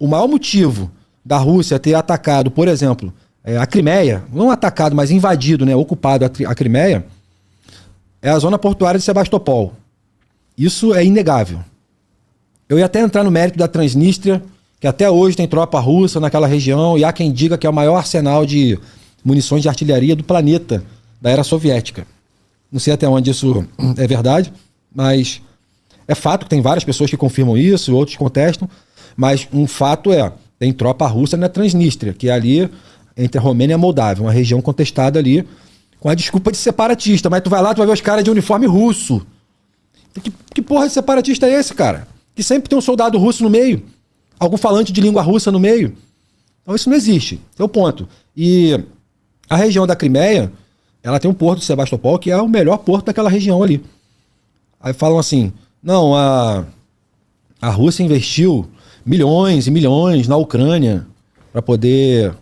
o maior motivo da Rússia ter atacado, por exemplo, a Crimeia, não atacado, mas invadido, né, ocupado a Crimeia, é a zona portuária de Sebastopol. Isso é inegável. Eu ia até entrar no mérito da Transnistria, que até hoje tem tropa russa naquela região, e há quem diga que é o maior arsenal de munições de artilharia do planeta, da era soviética. Não sei até onde isso é verdade, mas é fato que tem várias pessoas que confirmam isso, outros contestam, mas um fato tem tropa russa na Transnistria, que é ali entre a Romênia e a Moldávia, uma região contestada ali, com a desculpa de separatista, mas tu vai lá, tu vai ver os caras de uniforme russo. Que porra de separatista é esse, cara? Que sempre tem um soldado russo no meio, algum falante de língua russa no meio. Então isso não existe, esse é o ponto. E a região da Crimeia, ela tem um porto de Sebastopol, que é o melhor porto daquela região ali. Aí falam assim, não, a Rússia investiu milhões e milhões na Ucrânia para poder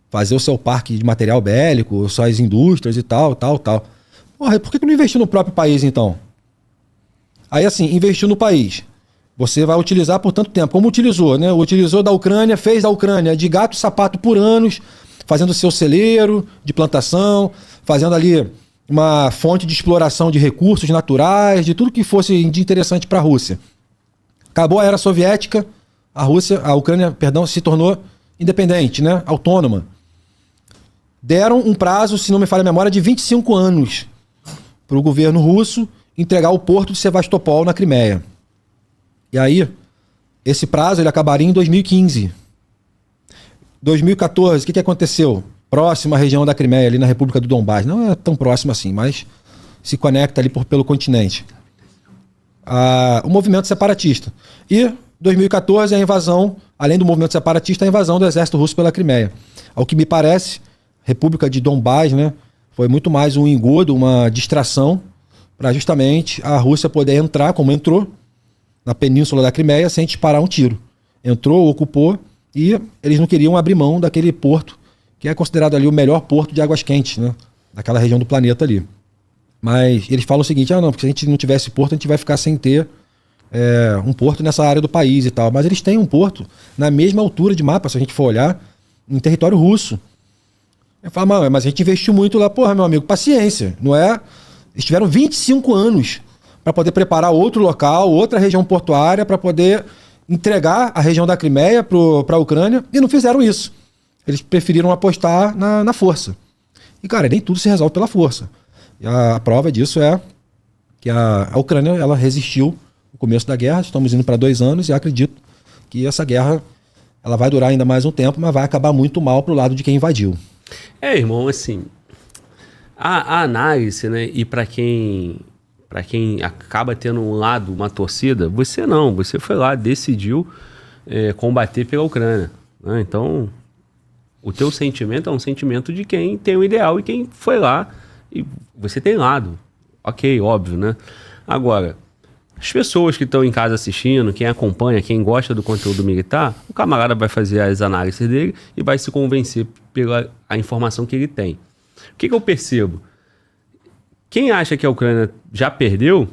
fazer o seu parque de material bélico, suas indústrias e tal. Porra, por que não investiu no próprio país, então? Aí, assim, investiu no país. Você vai utilizar por tanto tempo. Como utilizou, né? Utilizou da Ucrânia, fez da Ucrânia de gato e sapato por anos, fazendo seu celeiro de plantação, fazendo ali uma fonte de exploração de recursos naturais, de tudo que fosse de interessante para a Rússia. Acabou a era soviética, a Ucrânia, se tornou independente, né? Autônoma. Deram um prazo, se não me falha a memória, de 25 anos para o governo russo entregar o porto de Sebastopol na Crimeia. E aí, esse prazo ele acabaria em 2015. 2014, o que aconteceu? Próxima à região da Crimeia, ali na República do Donbás. Não é tão próximo assim, mas se conecta ali pelo continente. O movimento separatista. E 2014 a invasão, além do movimento separatista, a invasão do exército russo pela Crimeia. Ao que me parece, República de Donbás, né, foi muito mais um engodo, uma distração, para justamente a Rússia poder entrar, como entrou, na península da Crimeia, sem disparar um tiro. Entrou, ocupou, e eles não queriam abrir mão daquele porto, que é considerado ali o melhor porto de águas quentes, né, daquela região do planeta ali. Mas eles falam o seguinte, não, porque se a gente não tivesse porto, a gente vai ficar sem ter um porto nessa área do país e tal. Mas eles têm um porto na mesma altura de mapa, se a gente for olhar, em território russo. Eu falo, mas a gente investiu muito lá. Porra, meu amigo, paciência, não é? Eles tiveram 25 anos para poder preparar outro local, outra região portuária, para poder entregar a região da Crimeia para a Ucrânia, e não fizeram isso. Eles preferiram apostar na força. E, cara, nem tudo se resolve pela força. E a prova disso é que a Ucrânia ela resistiu no começo da guerra. Estamos indo para 2 anos e acredito que essa guerra ela vai durar ainda mais um tempo, mas vai acabar muito mal pro lado de quem invadiu. Irmão, assim, a análise, né, e para quem acaba tendo um lado, uma torcida, você foi lá, decidiu combater pela Ucrânia, né? Então, o teu sentimento é um sentimento de quem tem um ideal e quem foi lá e você tem lado. Ok, óbvio, né? Agora, as pessoas que estão em casa assistindo, quem acompanha, quem gosta do conteúdo militar, o camarada vai fazer as análises dele e vai se convencer pela a informação que ele tem. O que eu percebo? Quem acha que a Ucrânia já perdeu,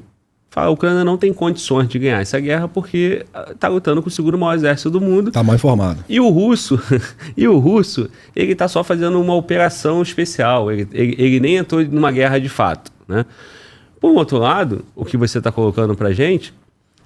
fala a Ucrânia não tem condições de ganhar essa guerra porque está lutando com o segundo maior exército do mundo. Está mal informado. E o russo, ele está só fazendo uma operação especial. Ele nem entrou numa guerra de fato, né? Por outro lado, o que você está colocando pra gente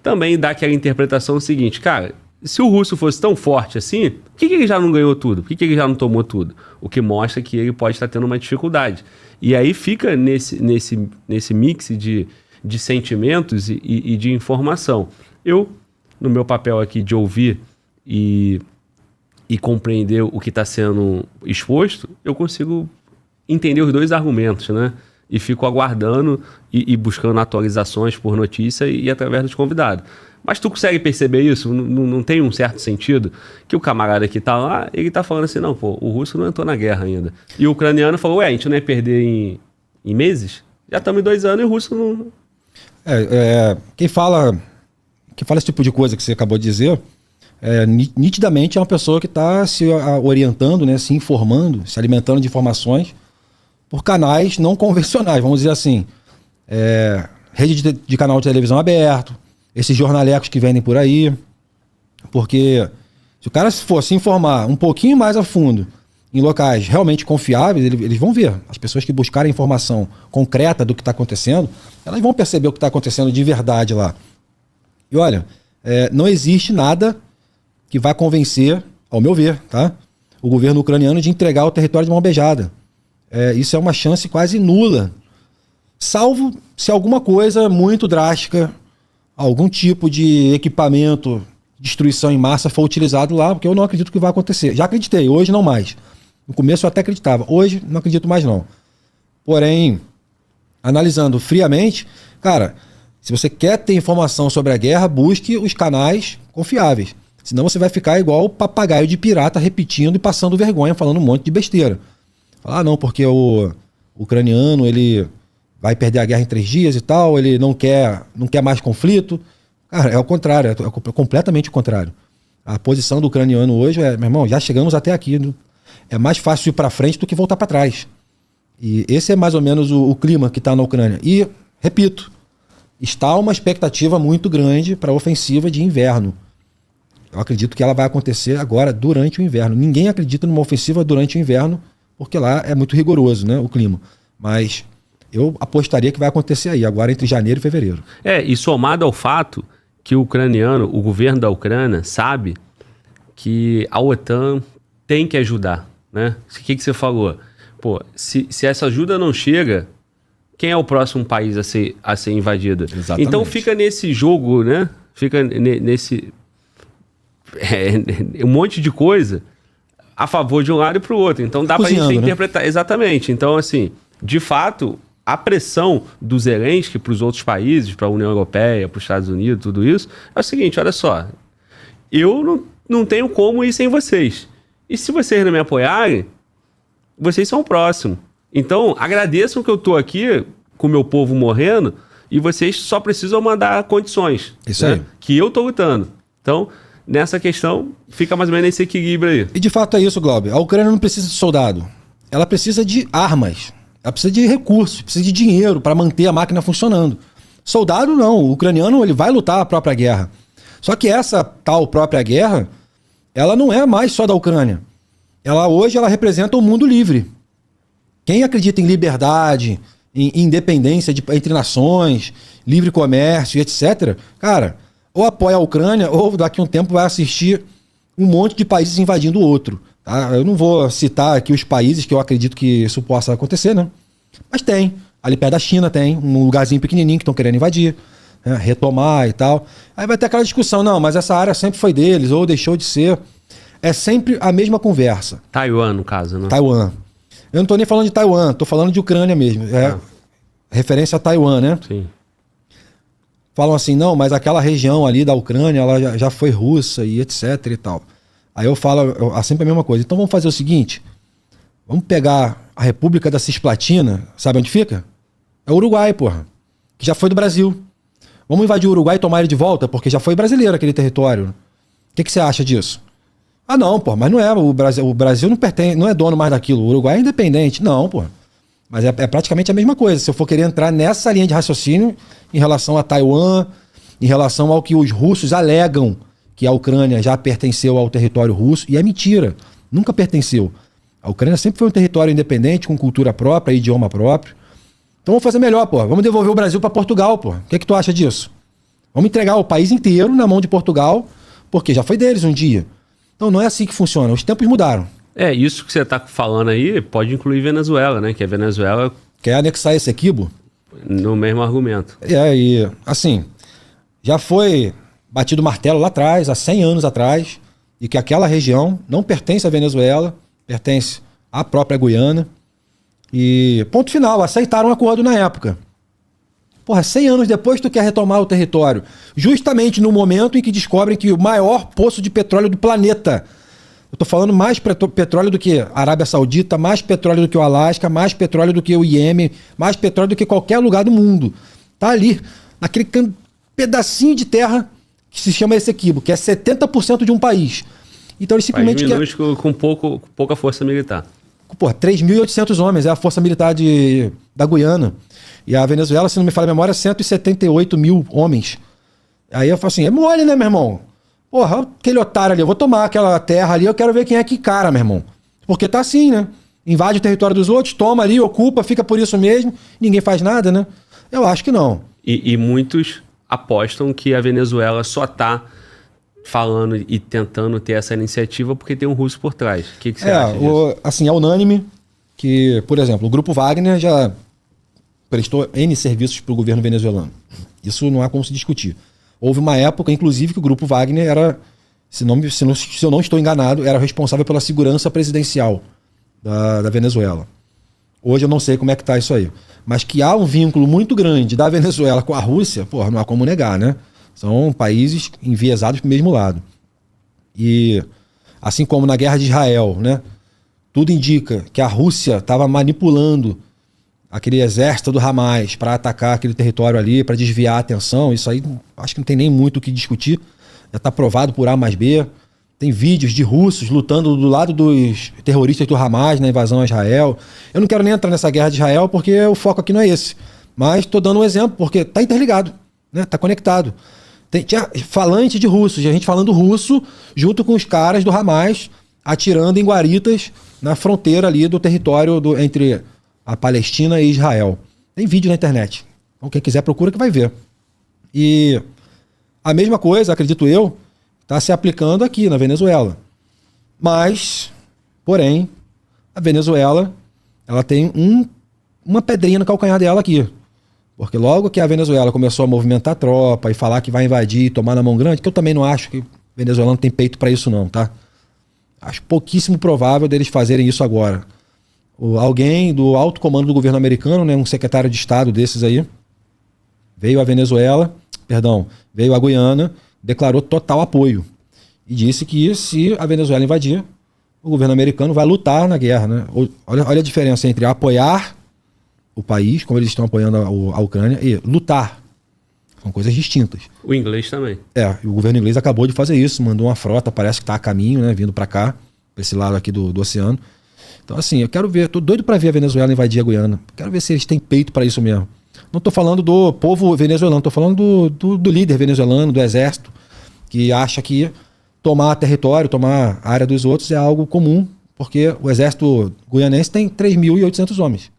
também dá aquela interpretação seguinte, cara, se o russo fosse tão forte assim, por que ele já não ganhou tudo? Por que ele já não tomou tudo? O que mostra que ele pode estar tendo uma dificuldade. E aí fica nesse mix de sentimentos e de informação. Eu, no meu papel aqui de ouvir e compreender o que está sendo exposto, eu consigo entender os dois argumentos, né? E fico aguardando e buscando atualizações por notícia e através dos convidados. Mas tu consegue perceber isso? Não tem um certo sentido? Que o camarada que tá lá, ele tá falando assim, não, pô, o russo não entrou na guerra ainda. E o ucraniano falou, a gente não ia perder em meses? Já estamos em 2 anos e o russo não... Quem fala esse tipo de coisa que você acabou de dizer, nitidamente é uma pessoa que está se orientando, né, se informando, se alimentando de informações por canais não convencionais, vamos dizer assim. Rede de canal de televisão aberto, esses jornalecos que vendem por aí, porque Se o cara for se informar um pouquinho mais a fundo em locais realmente confiáveis, eles vão ver. As pessoas que buscarem informação concreta do que está acontecendo, elas vão perceber o que está acontecendo de verdade lá. E olha, não existe nada que vai convencer, ao meu ver, tá, o governo ucraniano de entregar o território de mão beijada. Isso é uma chance quase nula. Salvo se alguma coisa muito drástica, algum tipo de equipamento, destruição em massa for utilizado lá, porque eu não acredito que vai acontecer. Já acreditei, hoje não mais. No começo eu até acreditava, hoje não acredito mais não. Porém, analisando friamente, cara, se você quer ter informação sobre a guerra, busque os canais confiáveis. Senão você vai ficar igual o papagaio de pirata repetindo e passando vergonha, falando um monte de besteira. Falar, não, porque o ucraniano, ele vai perder a guerra em 3 dias e tal, ele não quer mais conflito. Cara, é o contrário, é completamente o contrário. A posição do ucraniano hoje meu irmão, já chegamos até aqui. É mais fácil ir para frente do que voltar para trás. E esse é mais ou menos o clima que está na Ucrânia. E, repito, está uma expectativa muito grande para a ofensiva de inverno. Eu acredito que ela vai acontecer agora, durante o inverno. Ninguém acredita numa ofensiva durante o inverno, porque lá é muito rigoroso, né, o clima. Mas eu apostaria que vai acontecer aí, agora entre janeiro e fevereiro. E somado ao fato que o governo da Ucrânia sabe que a OTAN tem que ajudar, né? O que você falou? Pô, se essa ajuda não chega, quem é o próximo país a ser invadido? Exatamente. Então fica nesse jogo, né? Fica nesse... um monte de coisa a favor de um lado e para o outro. Então dá para a gente interpretar. Exatamente. Então, assim, de fato, a pressão do Zelensky para os outros países, para a União Europeia, para os Estados Unidos, tudo isso, é o seguinte, olha só, eu não tenho como ir sem vocês. E se vocês não me apoiarem, vocês são o próximo. Então, agradeçam que eu estou aqui com o meu povo morrendo e vocês só precisam mandar condições. Isso aí. Que eu estou lutando. Então, nessa questão, fica mais ou menos esse equilíbrio aí. E de fato é isso, Glauber. A Ucrânia não precisa de soldado. Ela precisa de armas. Ela precisa de recursos, precisa de dinheiro para manter a máquina funcionando. Soldado não. O ucraniano ele vai lutar a própria guerra. Só que essa tal própria guerra, ela não é mais só da Ucrânia. Hoje ela representa o mundo livre. Quem acredita em liberdade, em independência entre nações, livre comércio, etc., cara, ou apoia a Ucrânia, ou daqui a um tempo vai assistir um monte de países invadindo o outro. Tá? Eu não vou citar aqui os países que eu acredito que isso possa acontecer, né? Mas tem. Ali perto da China tem um lugarzinho pequenininho que estão querendo invadir, né? Retomar e tal. Aí vai ter aquela discussão, não, mas essa área sempre foi deles, ou deixou de ser. É sempre a mesma conversa. Taiwan, no caso, né? Taiwan. Eu não tô nem falando de Taiwan, tô falando de Ucrânia mesmo. Referência a Taiwan, né? Sim. Falam assim, não, mas aquela região ali da Ucrânia, ela já foi russa e etc e tal. Aí eu falo sempre a mesma coisa. Então vamos fazer o seguinte, vamos pegar a República da Cisplatina, sabe onde fica? É o Uruguai, porra, que já foi do Brasil. Vamos invadir o Uruguai e tomar ele de volta, porque já foi brasileiro aquele território. O que você acha disso? Ah não, porra, mas não é, o Brasil não pertence, não é dono mais daquilo, o Uruguai é independente. Não, porra. Mas é praticamente a mesma coisa. Se eu for querer entrar nessa linha de raciocínio em relação a Taiwan, em relação ao que os russos alegam que a Ucrânia já pertenceu ao território russo, e é mentira, nunca pertenceu. A Ucrânia sempre foi um território independente, com cultura própria, idioma próprio. Então vamos fazer melhor, pô. Vamos devolver o Brasil para Portugal, pô. O que tu acha disso? Vamos entregar o país inteiro na mão de Portugal, porque já foi deles um dia. Então não é assim que funciona, os tempos mudaram. Isso que você está falando aí pode incluir Venezuela, né? Que a Venezuela... Quer anexar esse Essequibo? No mesmo argumento. E assim, já foi batido o martelo lá atrás, há 100 anos atrás, e que aquela região não pertence à Venezuela, pertence à própria Guiana. E ponto final, aceitaram o acordo na época. Porra, 100 anos depois tu quer retomar o território. Justamente no momento em que descobrem que o maior poço de petróleo do planeta... Eu tô falando mais petróleo do que a Arábia Saudita, mais petróleo do que o Alasca, mais petróleo do que o Iêmen, mais petróleo do que qualquer lugar do mundo. Tá ali, naquele pedacinho de terra que se chama Essequibo, que é 70% de um país. Então eles simplesmente... País minúsculo com pouca força militar. Porra, 3.800 homens, é a força militar da Guiana. E a Venezuela, se não me falha a memória, 178 mil homens. Aí eu falo assim, é mole, né, meu irmão? Porra, aquele otário ali, eu vou tomar aquela terra ali, eu quero ver quem é que cara, meu irmão. Porque tá assim, né? Invade o território dos outros, toma ali, ocupa, fica por isso mesmo, ninguém faz nada, né? Eu acho que não. E muitos apostam que a Venezuela só está falando e tentando ter essa iniciativa porque tem um russo por trás. O que você acha disso? Assim, é unânime que, por exemplo, o Grupo Wagner já prestou N serviços para o governo venezuelano. Isso não há como se discutir. Houve uma época, inclusive, que o Grupo Wagner era, se eu não estou enganado, era responsável pela segurança presidencial da Venezuela. Hoje eu não sei como é que está isso aí. Mas que há um vínculo muito grande da Venezuela com a Rússia, porra, não há como negar, né? São países enviesados para o mesmo lado. E assim como na guerra de Israel, né? Tudo indica que a Rússia estava manipulando aquele exército do Hamas para atacar aquele território ali, para desviar a atenção. Isso aí acho que não tem nem muito o que discutir. Já está provado por A mais B. Tem vídeos de russos lutando do lado dos terroristas do Hamas na invasão a Israel. Eu não quero nem entrar nessa guerra de Israel porque o foco aqui não é esse. Mas estou dando um exemplo porque está interligado, né? Está conectado. Tinha falante de russos, a gente falando russo junto com os caras do Hamas atirando em guaritas na fronteira ali do território entre a Palestina e Israel. Tem vídeo na internet. Então quem quiser procura que vai ver. E a mesma coisa, acredito eu, está se aplicando aqui na Venezuela. Mas, porém, a Venezuela ela tem uma pedrinha no calcanhar dela aqui. Porque logo que a Venezuela começou a movimentar a tropa e falar que vai invadir e tomar na mão grande, que eu também não acho que o venezuelano tem peito para isso não, tá? Acho pouquíssimo provável deles fazerem isso agora. Alguém do alto comando do governo americano, né, um secretário de Estado desses aí, veio a veio a Guiana, declarou total apoio. E disse que se a Venezuela invadir, o governo americano vai lutar na guerra, né? Olha a diferença entre apoiar o país, como eles estão apoiando a Ucrânia, e lutar. São coisas distintas. O inglês também. E o governo inglês acabou de fazer isso, mandou uma frota, parece que está a caminho, né, vindo para cá, para esse lado aqui do oceano. Então, assim, eu quero ver, tô doido para ver a Venezuela invadir a Guiana. Quero ver se eles têm peito para isso mesmo. Não tô falando do povo venezuelano, tô falando do líder venezuelano, do exército, que acha que tomar território, tomar a área dos outros é algo comum, porque o exército guianense tem 3.800 homens.